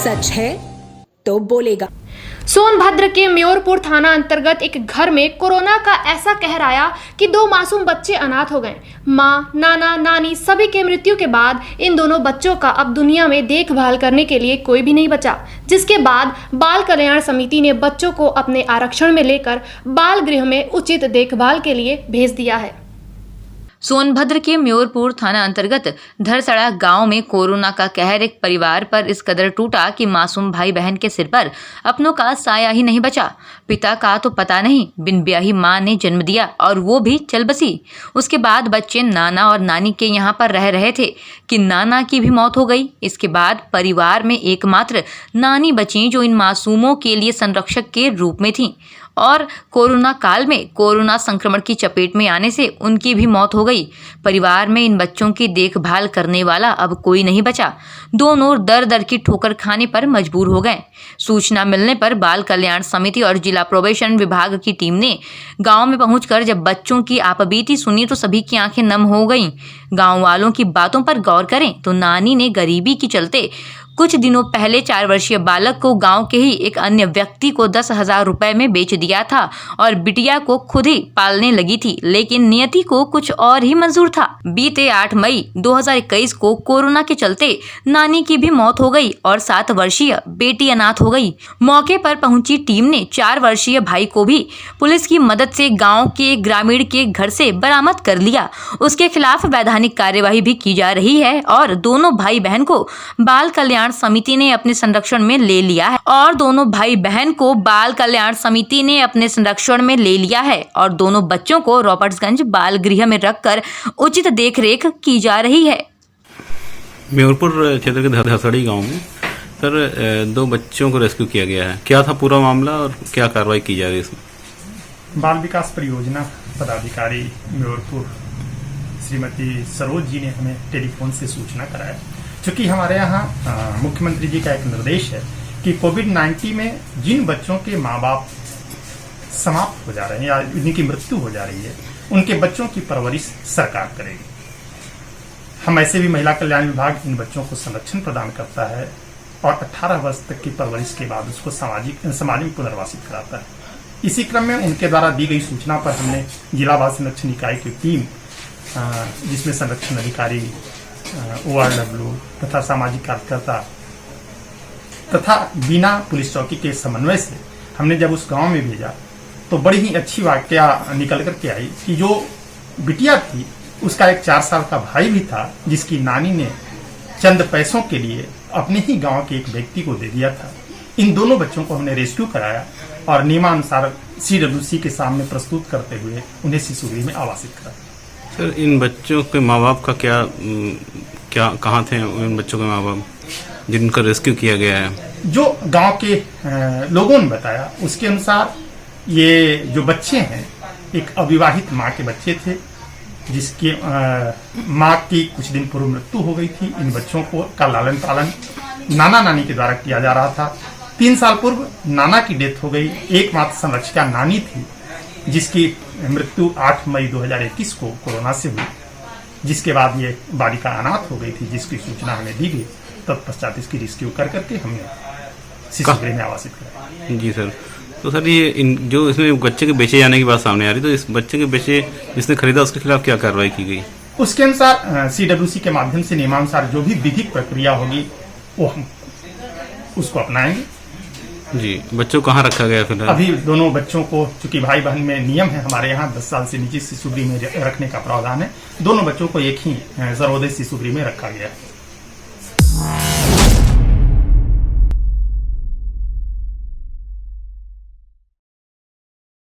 सच है तो बोलेगा। सोनभद्र के म्योरपुर थाना अंतर्गत एक घर में कोरोना का ऐसा कहर आया कि 2 मासूम बच्चे अनाथ हो गए। माँ, नाना, नानी सभी के मृत्यु के बाद इन दोनों बच्चों का अब दुनिया में देखभाल करने के लिए कोई भी नहीं बचा, जिसके बाद बाल कल्याण समिति ने बच्चों को अपने आरक्षण में लेकर बाल गृह में उचित देखभाल के लिए भेज दिया है। सोनभद्र के म्योरपुर थाना अंतर्गत धरसड़ा गांव में कोरोना का कहर एक परिवार पर इस कदर टूटा कि मासूम भाई बहन के सिर पर अपनों का साया ही नहीं बचा। पिता का तो पता नहीं, बिन ब्याही मां ने जन्म दिया और वो भी चल बसी। उसके बाद बच्चे नाना और नानी के यहाँ पर रह रहे थे कि नाना की भी मौत हो गई। इसके बाद परिवार में एकमात्र नानी बची जो इन मासूमों के लिए संरक्षक के रूप में थीं और कोरोना काल में कोरोना संक्रमण की चपेट में आने से उनकी भी मौत हो गई। परिवार में इन बच्चों की देखभाल करने वाला अब कोई नहीं बचा। दोनों दर दर की ठोकर खाने पर मजबूर हो गए। सूचना मिलने पर बाल कल्याण समिति और जिला प्रोबेशन विभाग की टीम ने गांव में पहुंचकर जब बच्चों की आपबीती सुनी तो सभी की आंखें नम हो गईं। गांव वालों की बातों पर गौर करें तो नानी ने गरीबी के चलते कुछ दिनों पहले 4 वर्षीय बालक को गांव के ही एक अन्य व्यक्ति को 10,000 रुपए में बेच दिया था और बिटिया को खुद ही पालने लगी थी, लेकिन नियति को कुछ और ही मंजूर था। बीते 8 मई 2021 को कोरोना के चलते नानी की भी मौत हो गई और 7 वर्षीय बेटी अनाथ हो गई। मौके पर पहुंची टीम ने 4 वर्षीय भाई को भी पुलिस की मदद से गाँव के ग्रामीण के घर से बरामद कर लिया। उसके खिलाफ वैधानिक कार्यवाही भी की जा रही है और दोनों भाई बहन को बाल कल्याण समिति ने अपने संरक्षण में ले लिया है और दोनों बच्चों को रॉबर्ट्सगंज बाल गृह में रखकर उचित देखरेख की जा रही है। म्योरपुर क्षेत्र के धरसड़ी गांव में सर 2 बच्चों को रेस्क्यू किया गया है। क्या था पूरा मामला और क्या कार्रवाई की जा रही है इसमें? बाल विकास परियोजना पदाधिकारी म्योरपुर श्रीमती सरोज जी ने हमें टेलीफोन से सूचना कराया, चूंकि हमारे यहाँ मुख्यमंत्री जी का एक निर्देश है कि कोविड-19 में जिन बच्चों के माँ बाप समाप्त हो जा रहे हैं या जिनकी मृत्यु हो जा रही है, उनके बच्चों की परवरिश सरकार करेगी। हम ऐसे भी महिला कल्याण विभाग इन बच्चों को संरक्षण प्रदान करता है और 18 वर्ष तक की परवरिश के बाद उसको समाज में पुनर्वासित कराता है। इसी क्रम में उनके द्वारा दी गई सूचना पर हमने जिला बाल संरक्षण इकाई की टीम, जिसमें संरक्षण अधिकारी, ORW तथा सामाजिक कार्यकर्ता तथा बिना पुलिस चौकी के समन्वय से हमने जब उस गांव में भेजा तो बड़ी ही अच्छी वाकया निकल कर के आई कि जो बिटिया थी उसका एक 4 साल का भाई भी था, जिसकी नानी ने चंद पैसों के लिए अपने ही गांव के एक व्यक्ति को दे दिया था। इन दोनों बच्चों को हमने रेस्क्यू कराया और नियमानुसार CWC के सामने प्रस्तुत करते हुए उन्हें शिशु गृह में आवासित कराया। सर इन बच्चों के माँ बाप का क्या कहाँ थे इन बच्चों के माँ बाप जिनका रेस्क्यू किया गया है? जो गांव के लोगों ने बताया उसके अनुसार ये जो बच्चे हैं एक अविवाहित माँ के बच्चे थे, जिसकी माँ की कुछ दिन पूर्व मृत्यु हो गई थी। इन बच्चों को का लालन पालन नाना नानी के द्वारा किया जा रहा था। 3 साल पूर्व नाना की डेथ हो गई। एकमात्र संरक्षिका नानी थी, जिसकी मृत्यु 8 मई 2021 को कोरोना से हुई, जिसके बाद ये बालिका अनाथ हो गई थी, जिसकी सूचना हमें दी गई। तत्पश्चात इसकी रेस्क्यू करके हमने शिशु गृह में आवासित कराया। जी सर, तो सर ये जो इसमें बच्चे के बेचे जाने की बात सामने आ रही, तो इस बच्चे के बेचे जिसने खरीदा उसके खिलाफ क्या कार्रवाई की गई? उसके अनुसार CWC के माध्यम से नियमानुसार जो भी विधिक प्रक्रिया होगी वो हम उसको अपनाएंगे। जी, बच्चों कहाँ रखा गया फिलहाल? अभी दोनों बच्चों को, चूंकि भाई बहन में नियम है हमारे यहाँ 10 साल से नीचे शिशु गृह में रखने का प्रावधान है, दोनों बच्चों को एक ही सर्वोदय शिशु गृह में रखा गया।